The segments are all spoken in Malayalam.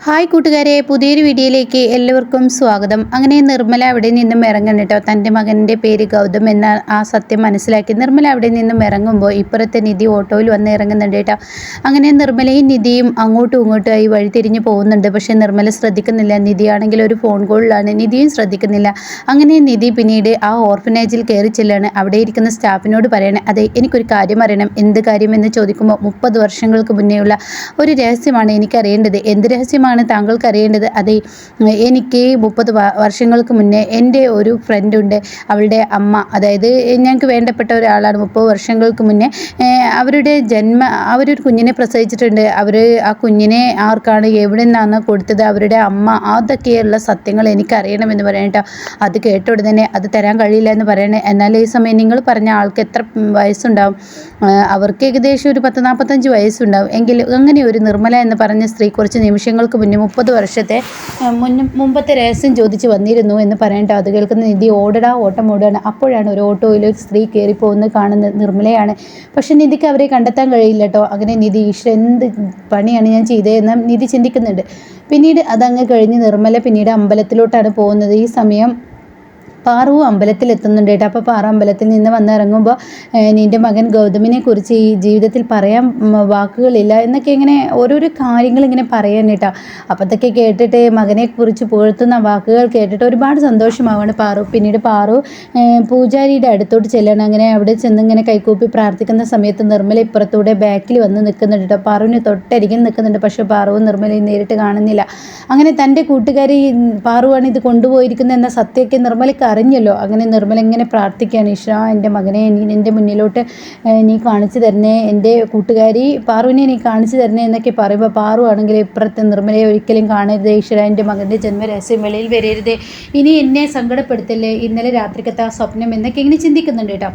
ഹായ് കൂട്ടുകാരെ, പുതിയൊരു വീഡിയോയിലേക്ക് എല്ലാവർക്കും സ്വാഗതം. അങ്ങനെ നിർമ്മല അവിടെ നിന്നും ഇറങ്ങണം കേട്ടോ. തൻ്റെ മകൻ്റെ പേര് ഗൗതം എന്ന ആ സത്യം മനസ്സിലാക്കി നിർമ്മല അവിടെ നിന്നും ഇറങ്ങുമ്പോൾ ഇപ്പുറത്തെ നിധി ഓട്ടോയിൽ വന്ന് ഇറങ്ങുന്നുണ്ട് കേട്ടോ. അങ്ങനെ നിർമ്മലയും നിധിയും അങ്ങോട്ടും ഇങ്ങോട്ടുമായി വഴി തിരിഞ്ഞ് പോകുന്നുണ്ട്. പക്ഷേ നിർമ്മല ശ്രദ്ധിക്കുന്നില്ല. നിധിയാണെങ്കിൽ ഒരു ഫോൺ കോളിലാണ്. നിധിയും ശ്രദ്ധിക്കുന്നില്ല. അങ്ങനെ നിധി പിന്നീട് ആ ഓർഫനേജിൽ കയറി ചെല്ലാണ്. അവിടെ ഇരിക്കുന്ന സ്റ്റാഫിനോട് പറയണേ, അതെ എനിക്കൊരു കാര്യം അറിയണം. എന്ത് കാര്യമെന്ന് ചോദിക്കുമ്പോൾ 30 വർഷങ്ങൾക്ക് മുന്നേയുള്ള ഒരു രഹസ്യമാണ് എനിക്കറിയേണ്ടത്. എന്ത് രഹസ്യമാണ് താങ്കൾക്ക് അറിയേണ്ടത്? അതെ, എനിക്ക് 30 വർഷങ്ങൾക്ക് മുന്നേ എൻ്റെ ഒരു ഫ്രണ്ടുണ്ട്. അവളുടെ അമ്മ, അതായത് ഞങ്ങൾക്ക് വേണ്ടപ്പെട്ട ഒരാളാണ്. 30 വർഷങ്ങൾക്ക് മുന്നേ അവരൊരു കുഞ്ഞിനെ പ്രസവിച്ചിട്ടുണ്ട്. അവർ ആ കുഞ്ഞിനെ ആർക്കാണ് എവിടെ നിന്നാണ് കൊടുത്തത്, അവരുടെ അമ്മ, അതൊക്കെയുള്ള സത്യങ്ങൾ എനിക്കറിയണമെന്ന് പറയട്ടോ. അത് കേട്ട ഉടനെ അത് തരാൻ കഴിയില്ല എന്ന് പറയണേ. എന്നാൽ ഈ സമയം നിങ്ങൾ പറഞ്ഞ ആൾക്ക് എത്ര വയസ്സുണ്ടാവും? അവർക്ക് ഏകദേശം ഒരു 40-45 വയസ്സുണ്ടാവും. എങ്കിൽ അങ്ങനെ ഒരു നിർമ്മല എന്ന് പറഞ്ഞ സ്ത്രീ കുറച്ച് നിമിഷങ്ങൾക്ക് മുന്നേ 30 വർഷത്തെ മുമ്പത്തെ രഹസ്യം ചോദിച്ച് വന്നിരുന്നു എന്ന് പറയട്ടോ. അത് കേൾക്കുന്ന നിധി ഓട്ടം ഓടുകയാണ്. അപ്പോഴാണ് ഒരു ഓട്ടോയിൽ ഒരു സ്ത്രീ കയറിപ്പോകുന്നത് കാണുന്നത് നിർമ്മലയാണ്. പക്ഷെ നിധിക്ക് അവരെ കണ്ടെത്താൻ കഴിയില്ല കേട്ടോ. അങ്ങനെ നിധി എന്ത് പണിയാണ് ഞാൻ ചെയ്തതെന്ന് നിധി ചിന്തിക്കുന്നുണ്ട്. പിന്നീട് അതങ്ങ് കഴിഞ്ഞ് നിർമ്മല പിന്നീട് അമ്പലത്തിലോട്ടാണ് പോകുന്നത്. ഈ സമയം പാറു അമ്പലത്തിലെത്തുന്നുണ്ട് കേട്ടോ. അപ്പോൾ പാറു അമ്പലത്തിൽ നിന്ന് വന്നിറങ്ങുമ്പോൾ നിൻ്റെ മകൻ ഗൗതമിനെ കുറിച്ച് ഈ ജീവിതത്തിൽ പറയാൻ വാക്കുകളില്ല എന്നൊക്കെ ഇങ്ങനെ ഓരോരോ കാര്യങ്ങൾ ഇങ്ങനെ പറയാൻ കേട്ടോ. അപ്പോൾ അതൊക്കെ കേട്ടിട്ട് മകനെക്കുറിച്ച് പുകഴ്ത്തുന്ന വാക്കുകൾ കേട്ടിട്ട് ഒരുപാട് സന്തോഷമാവാണ് പാറു. പിന്നീട് പാറു പൂജാരിയുടെ അടുത്തോട്ട് ചെല്ലണം. അങ്ങനെ അവിടെ ചെന്ന് ഇങ്ങനെ കൈകൂപ്പി പ്രാർത്ഥിക്കുന്ന സമയത്ത് നിർമ്മല ഇപ്പുറത്തൂടെ ബാക്കിൽ വന്ന് നിൽക്കുന്നുണ്ട് കേട്ടോ. പാറുവിന് തൊട്ടരികിൽ നിൽക്കുന്നുണ്ട്. പക്ഷേ പാറുവും നിർമ്മലയും നേരിട്ട് കാണുന്നില്ല. അങ്ങനെ തൻ്റെ കൂട്ടുകാരി പാറുവാണ് ഇത് കൊണ്ടുപോയിരിക്കുന്നത് എന്ന സത്യമൊക്കെ നിർമ്മലയ്ക്ക് അറിഞ്ഞല്ലോ. അങ്ങനെ നിർമ്മല ഇങ്ങനെ പ്രാർത്ഥിക്കുകയാണ്, ഈശ്വരാ എൻ്റെ മകനെ എൻ്റെ മുന്നിലോട്ട് നീ കാണിച്ചു തരണേ, എൻ്റെ കൂട്ടുകാരി പാറുവിനെ നീ കാണിച്ചു തരണേ എന്നൊക്കെ പറയുമ്പോൾ പാറു ആണെങ്കിൽ ഇപ്പുറത്തെ നിർമ്മലയെ ഒരിക്കലും കാണരുത്, ഈശ്വര എൻ്റെ മകൻ്റെ ജന്മരഹസ്യം വെളിയിൽ വരരുത്, ഇനി എന്നെ സങ്കടപ്പെടുത്തല്ലേ, ഇന്നലെ രാത്രിക്കത്തെ ആ സ്വപ്നം എന്നൊക്കെ ഇങ്ങനെ ചിന്തിക്കുന്നുണ്ട് കേട്ടോ.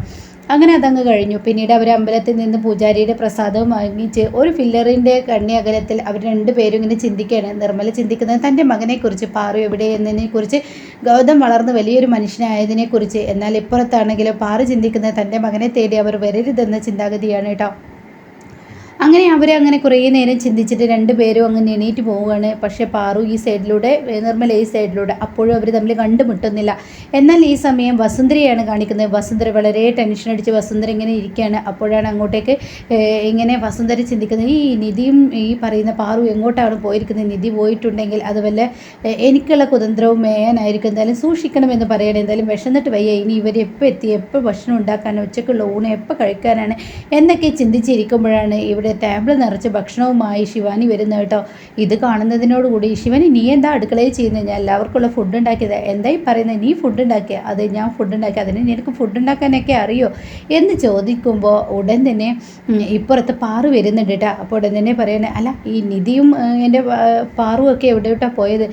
അങ്ങനെ അതങ്ങ് കഴിഞ്ഞു. പിന്നീട് അവർ അമ്പലത്തിൽ നിന്ന് പൂജാരിയുടെ പ്രസാദവും വാങ്ങിച്ച് ഒരു ഫില്ലറിൻ്റെ കണ്ണി അകലത്തിൽ അവർ രണ്ടുപേരും ഇങ്ങനെ ചിന്തിക്കുകയാണ്. നിർമ്മല ചിന്തിക്കുന്നത് തൻ്റെ മകനെക്കുറിച്ച്, പാറു എവിടെ എന്നതിനെക്കുറിച്ച്, ഗൗതം വളർന്ന് വലിയൊരു മനുഷ്യനായതിനെക്കുറിച്ച്. എന്നാൽ ഇപ്പുറത്താണെങ്കിലും പാറു ചിന്തിക്കുന്നത് തൻ്റെ മകനെ തേടി അവർ വരരുതെന്ന ചിന്താഗതിയാണ് കേട്ടോ. അങ്ങനെ അവരങ്ങനെ കുറേ നേരം ചിന്തിച്ചിട്ട് രണ്ടുപേരും അങ്ങ് എണീറ്റ് പോവുകയാണ്. പക്ഷേ പാറു ഈ സൈഡിലൂടെ, നിർമ്മല ഈ സൈഡിലൂടെ. അപ്പോഴും അവർ തമ്മിൽ കണ്ടുമുട്ടുന്നില്ല. എന്നാൽ ഈ സമയം വസുന്ധരയാണ് കാണിക്കുന്നത്. വസുന്ധര വളരെ ടെൻഷൻ അടിച്ച് വസുന്ധര ഇങ്ങനെ ഇരിക്കുകയാണ്. അപ്പോഴാണ് അങ്ങോട്ടേക്ക് ഇങ്ങനെ വസുന്ധര ചിന്തിക്കുന്നത്, ഈ നിധിയും ഈ പറയുന്ന പാറു എങ്ങോട്ടാണ് പോയിരിക്കുന്നത്? നിധി പോയിട്ടുണ്ടെങ്കിൽ അത് വല്ല എനിക്കുള്ള കുതന്ത്രവും മേയാനായിരിക്കും. എന്തായാലും സൂക്ഷിക്കണമെന്ന് പറയണം. എന്തായാലും വിശന്നിട്ട് വയ്യ, ഇനി ഇവർ എപ്പോൾ എത്തി, എപ്പോൾ ഭക്ഷണം ഉണ്ടാക്കാനോ, ഉച്ചക്കുള്ള ഊണ് എപ്പോൾ കഴിക്കാനാണ് എന്നൊക്കെ ചിന്തിച്ചിരിക്കുമ്പോഴാണ് ഇവിടെ ടേബിൾ നിറച്ച് ഭക്ഷണവുമായി ശിവാനി വരുന്നത് കേട്ടോ. ഇത് കാണുന്നതിനോടുകൂടി, ശിവാനി നീ എന്താ അടുക്കളയിൽ ചെയ്യുന്നത്? ഞാൻ എല്ലാവർക്കുള്ള ഫുഡ് ഉണ്ടാക്കിയത്. എന്തായി പറയുന്നത്? നീ ഫുഡ് ഉണ്ടാക്കിയ? അതെ ഞാൻ ഫുഡ് ഉണ്ടാക്കി. അതിന് നിനക്ക് ഫുഡ് ഉണ്ടാക്കാനൊക്കെ അറിയോ എന്ന് ചോദിക്കുമ്പോൾ ഉടൻ തന്നെ ഇപ്പുറത്ത് പാറു വരുന്നുണ്ട് കേട്ടോ. അപ്പോൾ ഉടൻ തന്നെ പറയണേ, അല്ല ഈ നിധിയും എൻ്റെ പാറുവൊക്കെ എവിടെയോട്ടാണ് പോയത്?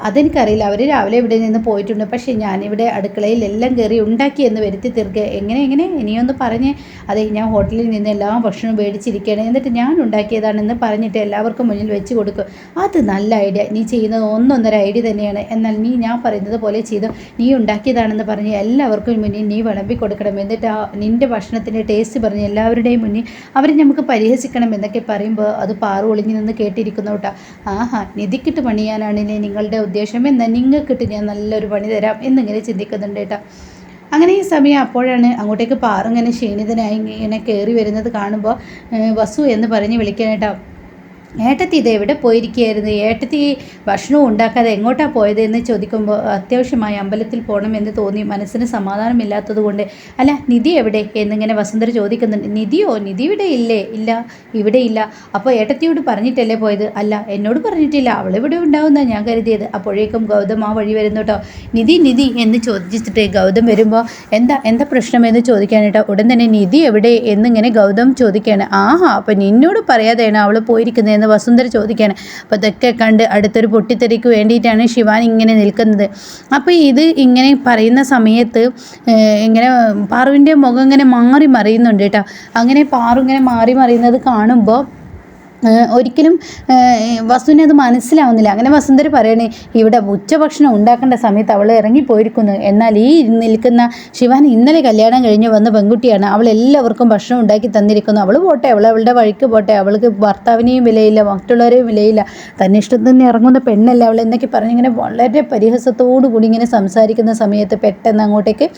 അതെനിക്കറിയില്ല, അവർ രാവിലെ ഇവിടെ നിന്ന് പോയിട്ടുണ്ട്. പക്ഷേ ഞാനിവിടെ അടുക്കളയിൽ എല്ലാം കയറി ഉണ്ടാക്കിയെന്ന് വരുത്തി തീർക്കുക. എങ്ങനെ ഇനിയൊന്ന് പറഞ്ഞേ. അതെ ഞാൻ ഹോട്ടലിൽ നിന്ന് എല്ലാ ഭക്ഷണവും മേടിച്ചിരിക്കുകയാണ്, എന്നിട്ട് ഞാൻ ഉണ്ടാക്കിയതാണെന്ന് പറഞ്ഞിട്ട് എല്ലാവർക്കും മുന്നിൽ വെച്ച് കൊടുക്കും. അത് നല്ല ഐഡിയ, നീ ചെയ്യുന്നത് ഒന്നൊന്നര ഐഡിയ തന്നെയാണ്. എന്നാൽ നീ ഞാൻ പറയുന്നത് പോലെ ചെയ്തു. നീ ഉണ്ടാക്കിയതാണെന്ന് പറഞ്ഞ് എല്ലാവർക്കും മുന്നിൽ നീ വിളമ്പി കൊടുക്കണം. എന്നിട്ട് നിൻ്റെ ഭക്ഷണത്തിൻ്റെ ടേസ്റ്റ് പറഞ്ഞ് എല്ലാവരുടെയും മുന്നിൽ അവരെ നമുക്ക് പരിഹസിക്കണം എന്നൊക്കെ പറയുമ്പോൾ അത് പാറു ഒളിഞ്ഞു നിന്ന് കേട്ടിരിക്കുന്നു കേട്ടോ. ആഹാ, നിധിക്കിട്ട് പണിയാനാണ് നിങ്ങളുടെ ഉദ്ദേശം, എന്നാൽ നിങ്ങൾക്കിട്ട് ഞാൻ നല്ലൊരു പണി തരാം എന്നിങ്ങനെ ചിന്തിക്കുന്നുണ്ട് കേട്ടോ. അങ്ങനെ ഈ സമയം അപ്പോഴാണ് അങ്ങോട്ടേക്ക് പാറു ഇങ്ങനെ ക്ഷീണിതനായി ഇങ്ങനെ കയറി വരുന്നത് കാണുമ്പോൾ വസു എന്ന് പറഞ്ഞ് വിളിക്കാനായിട്ടോ. ഏട്ടത്തി ഇത് എവിടെ പോയിരിക്കുകയായിരുന്നു? ഏട്ടത്തി ഭക്ഷണവും ഉണ്ടാക്കാതെ എങ്ങോട്ടാണ് പോയത് എന്ന് ചോദിക്കുമ്പോൾ അത്യാവശ്യമായി അമ്പലത്തിൽ പോകണമെന്ന് തോന്നി, മനസ്സിന് സമാധാനമില്ലാത്തത് കൊണ്ട്. അല്ല നിധി എവിടെ എന്നിങ്ങനെ വസുന്ധര ചോദിക്കുന്നുണ്ട്. നിധിയോ? നിധി ഇവിടെ ഇല്ലേ? ഇല്ല, ഇവിടെ ഇല്ല. അപ്പോൾ ഏട്ടത്തിയോട് പറഞ്ഞിട്ടല്ലേ പോയത്? അല്ല എന്നോട് പറഞ്ഞിട്ടില്ല, അവളിവിടെ ഉണ്ടാവുമെന്നാണ് ഞാൻ കരുതിയത്. അപ്പോഴേക്കും ഗൗതം ആ വഴി വരുന്നു കേട്ടോ. നിധി എന്ന് ചോദിച്ചിട്ട് ഗൗതം വരുമ്പോൾ എന്താ പ്രശ്നമെന്ന് ചോദിക്കാനായിട്ടോ. ഉടൻ തന്നെ നിധി എവിടെ എന്നിങ്ങനെ ഗൗതം ചോദിക്കുകയാണ്. ആഹാ, അപ്പം നിന്നോട് പറയാതെയാണ് അവൾ പോയിരിക്കുന്നത് വസുന്ധര ചോദിക്കുകയാണ്. അപ്പോൾ ഇതൊക്കെ കണ്ട് അടുത്തൊരു പൊട്ടിത്തെറിക്ക് വേണ്ടിയിട്ടാണ് ശിവാനി ഇങ്ങനെ നിൽക്കുന്നത്. അപ്പോൾ ഇത് ഇങ്ങനെ പറയുന്ന സമയത്ത് ഇങ്ങനെ പാറുവിൻ്റെ മുഖം ഇങ്ങനെ മാറി മറിയുന്നുണ്ട് കേട്ടോ. അങ്ങനെ പാറു ഇങ്ങനെ മാറി മറിയുന്നത് കാണുമ്പോൾ ഒരിക്കലും വസുവിനെ അത് മനസ്സിലാവുന്നില്ല. അങ്ങനെ വസുന്ധര പറയണേ, ഇവിടെ ഉച്ചഭക്ഷണം ഉണ്ടാക്കേണ്ട സമയത്ത് അവൾ ഇറങ്ങിപ്പോയിരിക്കുന്നു. എന്നാൽ ഈ നിൽക്കുന്ന ശിവാനി ഇന്നലെ കല്യാണം കഴിഞ്ഞ് വന്ന പെൺകുട്ടിയാണ്. അവൾ എല്ലാവർക്കും ഭക്ഷണം ഉണ്ടാക്കി തന്നിരിക്കുന്നു. അവൾ പോട്ടെ, അവളുടെ വഴിക്ക് പോട്ടെ, അവൾക്ക് ഭർത്താവിനെയും വിലയില്ല, മറ്റുള്ളവരെയും വിലയില്ല, തന്നെ ഇഷ്ടത്തിന് ഇറങ്ങുന്ന പെണ്ണല്ല അവൾ എന്നൊക്കെ പറഞ്ഞിങ്ങനെ വളരെ പരിഹസത്തോടു കൂടി ഇങ്ങനെ സംസാരിക്കുന്ന സമയത്ത് പെട്ടെന്ന് അങ്ങോട്ടേക്ക്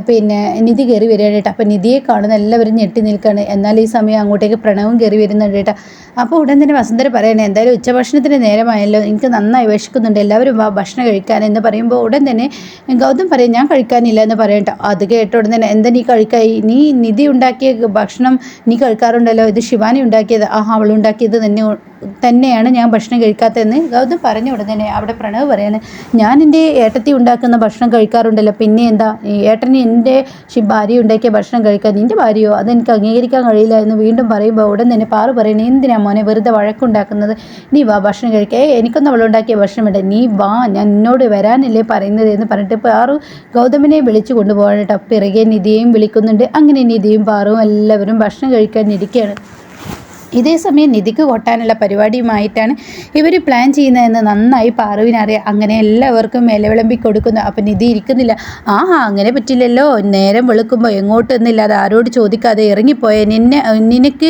പിന്നെ നിധി കയറി വരികയാണ് കേട്ടോ. അപ്പോൾ നിധിയെ കാണുന്ന എല്ലാവരും ഞെട്ടി നിൽക്കുകയാണ്. എന്നാൽ ഈ സമയം അങ്ങോട്ടേക്ക് പ്രണവും കയറി വരുന്നുണ്ട് കേട്ടോ. അപ്പോൾ ഉടൻ തന്നെ വസുന്ധര പറയണേ, എന്തായാലും ഉച്ചഭക്ഷണത്തിന് നേരമായല്ലോ, എനിക്ക് നന്നായി വിശക്കുന്നുണ്ട്, എല്ലാവരും വാ ഭക്ഷണം കഴിക്കാൻ എന്ന് പറയുമ്പോൾ ഉടൻ തന്നെ ഗൗതം പറയും, ഞാൻ കഴിക്കാനില്ല എന്ന് പറയട്ടോ. അത് കേട്ട ഉടൻ തന്നെ, എന്താ നീ കഴിക്കായി, നീ നിധി ഉണ്ടാക്കിയ ഭക്ഷണം നീ കഴിക്കാറുണ്ടല്ലോ, ഇത് ശിവാനി ഉണ്ടാക്കിയത്, അവൾ ഉണ്ടാക്കിയത് തന്നെയാണ് ഞാൻ ഭക്ഷണം കഴിക്കാത്തതെന്ന് ഗൗതം പറഞ്ഞ ഉടൻ തന്നെ അവിടെ പ്രണവ് പറയാണ്, ഞാൻ എൻ്റെ ഏട്ടത്തി ഉണ്ടാക്കുന്ന ഭക്ഷണം കഴിക്കാറുണ്ടല്ലോ, പിന്നെ എന്താ ഏട്ടന് എൻ്റെ ഭാര്യ ഉണ്ടാക്കിയ ഭക്ഷണം കഴിക്കാൻ, നിൻ്റെ ഭാര്യയോ, അതെനിക്ക് അംഗീകരിക്കാൻ കഴിയില്ല എന്ന് വീണ്ടും പറയുമ്പോൾ ഉടൻ തന്നെ പാറു പറയണേ, എന്തിനാ മോനെ വെറുതെ വഴക്കുണ്ടാക്കുന്നത്, നീ വാ ഭക്ഷണം കഴിക്കുക, എനിക്കൊന്നും അവളുണ്ടാക്കിയ ഭക്ഷണം വേണ്ട, നീ വാ, ഞാൻ എന്നോട് വരാനല്ലേ പറയുന്നത് എന്ന് പറഞ്ഞിട്ട് പാറു ഗൗതമിനെ വിളിച്ചു കൊണ്ടുപോകാനായിട്ട് പിറകെ നിധിയെയും വിളിക്കുന്നുണ്ട്. അങ്ങനെ നിധിയും പാറുവും എല്ലാവരും ഭക്ഷണം കഴിക്കാൻ ഇരിക്കുകയാണ്. ഇതേ സമയം നിധിക്ക് കൊട്ടാനുള്ള പരിപാടിയുമായിട്ടാണ് ഇവർ പ്ലാൻ ചെയ്യുന്നതെന്ന് നന്നായി പാറുവിനറിയാം. അങ്ങനെ എല്ലാവർക്കും വിളമ്പി കൊടുക്കുന്നു. അപ്പം നിധി ഇരിക്കുന്നില്ല. അങ്ങനെ പറ്റില്ലല്ലോ, നേരം വെളുക്കുമ്പോൾ എങ്ങോട്ടൊന്നുമില്ല, അത് ആരോട് ചോദിക്കാതെ ഇറങ്ങിപ്പോയേ, നിനക്ക്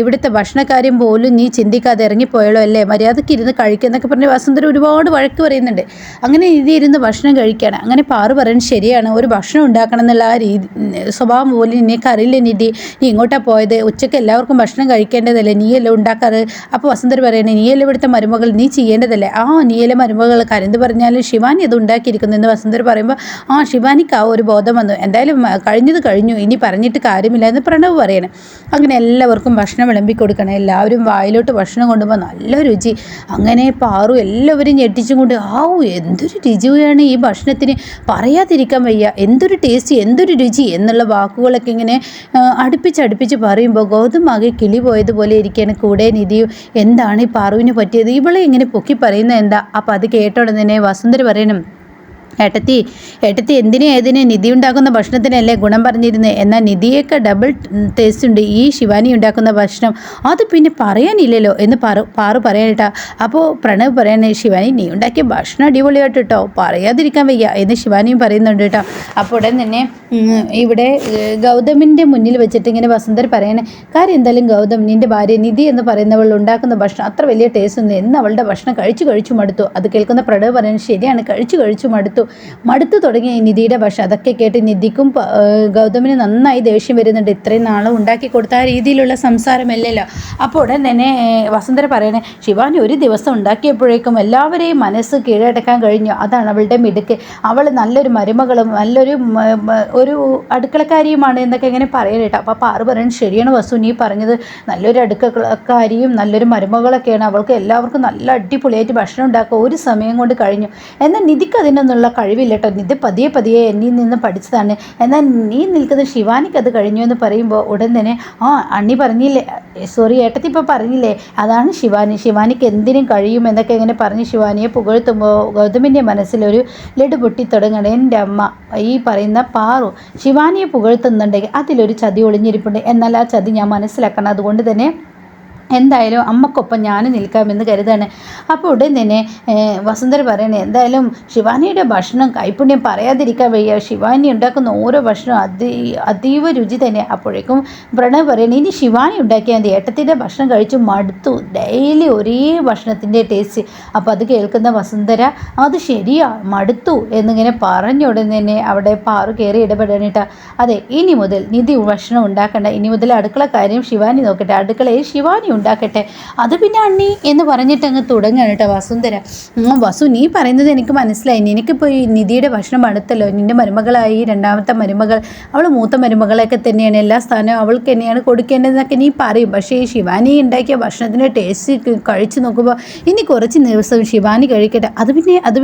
ഇവിടുത്തെ ഭക്ഷണക്കാര്യം പോലും നീ ചിന്തിക്കാതെ ഇറങ്ങിപ്പോയല്ലോ അല്ലേ, മര്യാദയ്ക്ക് ഇരുന്ന് കഴിക്കുന്നൊക്കെ പറഞ്ഞ് വസുന്ധര ഒരുപാട് വഴക്ക് പറയുന്നുണ്ട്. അങ്ങനെ നിധി ഇരുന്ന് ഭക്ഷണം കഴിക്കുകയാണ്. അങ്ങനെ പാറു പറയുന്നത് ശരിയാണ്, ഒരു ഭക്ഷണം ഉണ്ടാക്കണം എന്നുള്ള ആ സ്വഭാവം പോലും നിനക്ക് അറിയില്ല നിധി, നീ ഇങ്ങോട്ടാണ് പോയത്, ഉച്ചയ്ക്ക് എല്ലാവർക്കും ഭക്ഷണം കഴിക്കാൻ ല്ലേ, നീയല്ലേ ഉണ്ടാക്കാറ്. അപ്പോൾ വസുന്ധര പറയണേ, നീയല്ലേ ഇവിടുത്തെ മരുമകൾ, നീ ചെയ്യേണ്ടതല്ലേ, നീയല്ലേ മരുമകൾ, കരന്ത് പറഞ്ഞാലും ശിവാനി അത് ഉണ്ടാക്കിയിരിക്കുന്നു എന്ന് വസുന്ധര പറയുമ്പോൾ ശിവാനിക്ക് ഒരു ബോധം വന്നു, എന്തായാലും കഴിഞ്ഞത് കഴിഞ്ഞു, ഇനി പറഞ്ഞിട്ട് കാര്യമില്ല എന്ന് പ്രണവ് പറയണേ. അങ്ങനെ എല്ലാവർക്കും ഭക്ഷണം വിളമ്പി കൊടുക്കണം. എല്ലാവരും വായിലോട്ട് ഭക്ഷണം കൊണ്ടുപോകാൻ നല്ല രുചി. അങ്ങനെ പാറു എല്ലാവരും ഞെട്ടിച്ചും കൊണ്ട് എന്തൊരു രുചിയാണ് ഈ ഭക്ഷണത്തിന്, പറയാതിരിക്കാൻ വയ്യ, എന്തൊരു ടേസ്റ്റ്, എന്തൊരു രുചി എന്നുള്ള വാക്കുകളൊക്കെ ഇങ്ങനെ അടുപ്പിച്ച് പറയുമ്പോൾ ഗൗതം ആകെ കിളി പോയത് പോലെ ഇരിക്കുകയാണ്. കൂടെ നിധിയും, എന്താണ് ഈ പാറുവിന് പറ്റിയത്, ഇവളെ ഇങ്ങനെ പൊക്കി പറയുന്നത് എന്താ. അപ്പോൾ അത് കേട്ടോടെ തന്നെ വസുന്ധര പറയണം, ഏട്ടത്തി ഏതിനെ നിധി ഉണ്ടാക്കുന്ന ഭക്ഷണത്തിനല്ലേ ഗുണം പറഞ്ഞിരുന്നത്, എന്നാൽ നിധിയൊക്കെ ഡബിൾ ടേസ്റ്റ് ഉണ്ട് ഈ ശിവാനി ഉണ്ടാക്കുന്ന ഭക്ഷണം, അത് പിന്നെ പറയാനില്ലല്ലോ എന്ന് പാറു പറയാനിട്ടാ. അപ്പോൾ പ്രണവ് പറയണേ, ശിവാനി നീ ഉണ്ടാക്കിയ ഭക്ഷണം അടിപൊളിയായിട്ട് കേട്ടോ, പറയാതിരിക്കാൻ വയ്യ എന്ന് ശിവാനിയും പറയുന്നുണ്ട് കേട്ടോ. അപ്പോൾ ഉടൻ തന്നെ ഇവിടെ ഗൗതമിൻ്റെ മുന്നിൽ വെച്ചിട്ട് ഇങ്ങനെ വസുന്ധര പറയണേ, കാര്യം എന്തായാലും ഗൗതം, നിൻ്റെ ഭാര്യ നിധി എന്ന് പറയുന്നവൾ ഉണ്ടാക്കുന്ന ഭക്ഷണം അത്ര വലിയ ടേസ്റ്റ് ഒന്നും, എന്ന് അവളുടെ ഭക്ഷണം കഴിച്ചു മടുത്തു. അത് കേൾക്കുന്ന പ്രണവ് പറയുന്നത് ശരിയാണ്, കഴിച്ചു മടുത്തു തുടങ്ങി നിധിയുടെ ഭക്ഷണം. അതൊക്കെ കേട്ട് നിധിക്കും ഗൗതമിന് നന്നായി ദേഷ്യം വരുന്നുണ്ട്, ഇത്രയും നാളും ഉണ്ടാക്കി കൊടുത്ത ആ രീതിയിലുള്ള സംസാരമല്ലല്ലോ. അപ്പോൾ ഉടൻ തന്നെ വസുന്ധര പറയണേ, ശിവാനി ഒരു ദിവസം ഉണ്ടാക്കിയപ്പോഴേക്കും എല്ലാവരെയും മനസ്സ് കീഴടക്കാൻ കഴിഞ്ഞു, അതാണ് അവളുടെ മിടുക്ക്, അവൾ നല്ലൊരു മരുമകളും ഒരു അടുക്കളക്കാരിയുമാണ് എന്നൊക്കെ ഇങ്ങനെ പറയണേട്ടോ. അപ്പോൾ പാറു പറയുന്നത് ശരിയാണ് വസു, നീ പറഞ്ഞത്, നല്ലൊരു അടുക്കളക്കാരിയും നല്ലൊരു മരുമകളൊക്കെയാണ്, അവൾക്ക് എല്ലാവർക്കും നല്ല അടിപൊളിയായിട്ട് ഭക്ഷണം ഉണ്ടാക്കുക ഒരു സമയം കൊണ്ട് കഴിഞ്ഞു. എന്നാൽ നിധിക്ക് അതിനൊന്നുള്ള കഴിവില്ല കേട്ടോ, നിധി പതിയെ എന്നിൽ നിന്ന് പഠിച്ചതാണ്, എന്നാൽ നീ നിൽക്കുന്ന ശിവാനിക്ക് അത് കഴിഞ്ഞു എന്ന് പറയുമ്പോൾ ഉടൻ തന്നെ അണ്ണി പറഞ്ഞില്ലേ, സോറി ഏട്ടത്തി ഇപ്പോൾ പറഞ്ഞില്ലേ, അതാണ് ശിവാനിക്ക് എന്തിനും കഴിയും എന്നൊക്കെ ഇങ്ങനെ പറഞ്ഞ് ശിവാനിയെ പുകഴ്ത്തുമ്പോൾ ഗൗതമിൻ്റെ മനസ്സിലൊരു ലഡു പൊട്ടിത്തുടങ്ങണം. എൻ്റെ അമ്മ ഈ പറയുന്ന പാറു ശിവാനിയെ പുകഴ്ത്തുന്നുണ്ടെങ്കിൽ അതിലൊരു ചതി ഒളിഞ്ഞിരിപ്പുണ്ട്, എന്നാൽ ആ ചതി ഞാൻ മനസ്സിലാക്കണം, അതുകൊണ്ട് തന്നെ എന്തായാലും അമ്മക്കൊപ്പം ഞാൻ നിൽക്കാമെന്ന് കരുതാണ്. അപ്പോൾ ഉടൻ തന്നെ വസുന്ധര പറയണേ, എന്തായാലും ശിവാനിയുടെ ഭക്ഷണം കൈപ്പുണ്യം പറയാതിരിക്കാൻ വയ്യ, ശിവാനി ഉണ്ടാക്കുന്ന ഓരോ ഭക്ഷണം അതീവ രുചി തന്നെ. അപ്പോഴേക്കും പ്രണവ് പറയണേ, ഇനി ശിവാനി ഉണ്ടാക്കിയാൽ മതി, ഏട്ടത്തിൻ്റെ ഭക്ഷണം കഴിച്ചു മടുത്തു, ഡെയിലി ഒരേ ഭക്ഷണത്തിൻ്റെ ടേസ്റ്റ്. അപ്പോൾ അത് കേൾക്കുന്ന വസുന്ധര, അത് ശരിയാ മടുത്തു എന്നിങ്ങനെ പറഞ്ഞ ഉടൻ തന്നെ അവിടെ പാറു കയറി ഇടപെടാനിട്ടാ. അതെ, ഇനി മുതൽ നിധി ഭക്ഷണം ഉണ്ടാക്കണ്ട, ഇനി മുതൽ അടുക്കള കാര്യം ശിവാനി നോക്കട്ടെ, അടുക്കളയിൽ ശിവാനി ഉണ്ടാക്കട്ടെ, അത് പിന്നെ അണ്ണി എന്ന് പറഞ്ഞിട്ട് അങ്ങ് തുടങ്ങുകയാണ് കേട്ടോ വസുന്ധര. വസു, നീ പറയുന്നത് എനിക്ക് മനസ്സിലായി, നിനക്കിപ്പോൾ ഈ നിധിയുടെ ഭക്ഷണം അടുത്തല്ലോ, നിൻ്റെ മരുമകളായി രണ്ടാമത്തെ മരുമകൾ, അവൾ മൂത്ത മരുമകളൊക്കെ തന്നെയാണ്, എല്ലാ സ്ഥാനവും അവൾക്ക് തന്നെയാണ് കൊടുക്കേണ്ടതെന്നൊക്കെ നീ പറയും. പക്ഷേ ഈ ശിവാനി ഉണ്ടാക്കിയ ഭക്ഷണത്തിൻ്റെ ടേസ്റ്റ് കഴിച്ചു നോക്കുമ്പോൾ ഇനി കുറച്ച് ദിവസം ശിവാനി കഴിക്കട്ടെ, അത്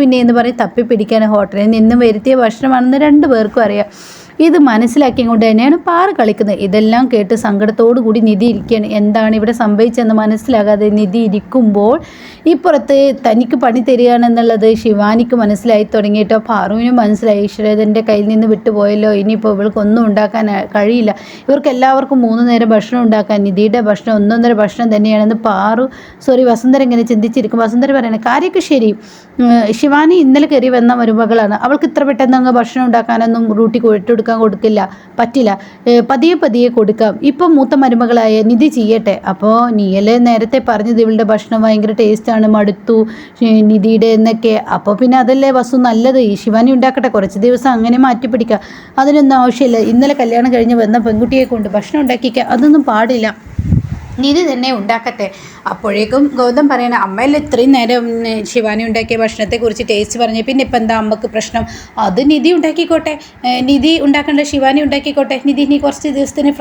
പിന്നെ എന്ന് പറഞ്ഞ് തപ്പിപ്പിടിക്കാൻ ഹോട്ടലിൽ നിന്നും വരുത്തിയ ഭക്ഷണമാണെന്ന് 2 പേർക്കും അറിയാം. ഇത് മനസ്സിലാക്കിക്കൊണ്ട് തന്നെയാണ് പാറു കളിക്കുന്നത്. ഇതെല്ലാം കേട്ട് സങ്കടത്തോടു കൂടി നിധി ഇരിക്കുകയാണ്. എന്താണ് ഇവിടെ സംഭവിച്ചതെന്ന് മനസ്സിലാകാതെ നിധി ഇരിക്കുമ്പോൾ ഇപ്പുറത്ത് തനിക്ക് പണി തരികയാണെന്നുള്ളത് ശിവാനിക്ക് മനസ്സിലായി തുടങ്ങിയിട്ടോ. പാറുവിനും മനസ്സിലായി ഈശ്വരൻ്റെ കയ്യിൽ നിന്ന് വിട്ടുപോയല്ലോ, ഇനിയിപ്പോൾ ഇവൾക്കൊന്നും ഉണ്ടാക്കാൻ കഴിയില്ല. ഇവർക്ക് എല്ലാവർക്കും 3 നേരം ഭക്ഷണം ഉണ്ടാക്കാൻ നിധിയുടെ ഭക്ഷണം 1.5 ഭക്ഷണം തന്നെയാണെന്ന് വസുന്ധര ഇങ്ങനെ ചിന്തിച്ചിരിക്കും. വസുന്ധര പറയണേ കാര്യമൊക്കെ ശരി, ശിവാനി ഇന്നലെ കയറി വന്ന മരുമകളാണ്, അവൾക്ക് ഇത്ര പെട്ടെന്ന് അങ്ങ് ഭക്ഷണം ഉണ്ടാക്കാനൊന്നും റൂട്ടി ഇട്ടെടുക്കാൻ പറ്റില്ല, പതിയെ കൊടുക്കാം. ഇപ്പം മൂത്ത മരുമകളായ നിധി ചെയ്യട്ടെ. അപ്പോൾ നീയല്ലേ നേരത്തെ പറഞ്ഞത് ഇവളുടെ ഭക്ഷണം ഭയങ്കര ടേസ്റ്റാണ്, മടുത്തു നിധിയുടെ എന്നൊക്കെ. അപ്പോൾ പിന്നെ അതല്ലേ വസു നല്ലത്, ഈ ശിവാനി ഉണ്ടാക്കട്ടെ, കുറച്ച് ദിവസം അങ്ങനെ മാറ്റിപ്പിടിക്കുക, അതിനൊന്നും ആവശ്യമില്ല. ഇന്നലെ കല്യാണം കഴിഞ്ഞ് വന്ന പെൺകുട്ടിയെ കൊണ്ട് ഭക്ഷണം ഉണ്ടാക്കിക്കുക, അതൊന്നും പാടില്ല, നിധി തന്നെ ഉണ്ടാക്കട്ടെ. അപ്പോഴേക്കും ഗൗതം പറയണ അമ്മയല്ലേ ഇത്രയും നേരം ശിവാനി ഉണ്ടാക്കിയ ഭക്ഷണത്തെക്കുറിച്ച് ടേസ്റ്റ് പറഞ്ഞു, പിന്നെ ഇപ്പം എന്താ അമ്മക്ക് പ്രശ്നം, അത് നിധി ഉണ്ടാക്കിക്കോട്ടെ, നിധി ഉണ്ടാക്കേണ്ട ശിവാനി ഉണ്ടാക്കിക്കോട്ടെ, നിധി ഇനി കുറച്ച് ദിവസത്തിന്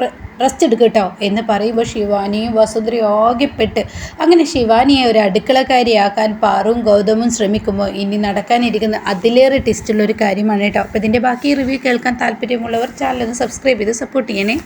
റെസ്റ്റ് എടുക്കുക കേട്ടോ എന്ന് പറയുമ്പോൾ ശിവാനിയും വസുന്ധരയും ആകെപ്പെട്ട്. അങ്ങനെ ശിവാനിയെ ഒരു അടുക്കളക്കാരിയാക്കാൻ പാറുവും ഗൗതമും ശ്രമിക്കുമ്പോൾ ഇനി നടക്കാനിരിക്കുന്ന അതിലേറെ ടെസ്റ്റുള്ളൊരു കാര്യമാണ് കേട്ടോ. അപ്പോൾ ഇതിൻ്റെ ബാക്കി റിവ്യൂ കേൾക്കാൻ താല്പര്യമുള്ളവർ ചാനൽ ഒന്ന് സബ്സ്ക്രൈബ് ചെയ്ത് സപ്പോർട്ട് ചെയ്യണേ.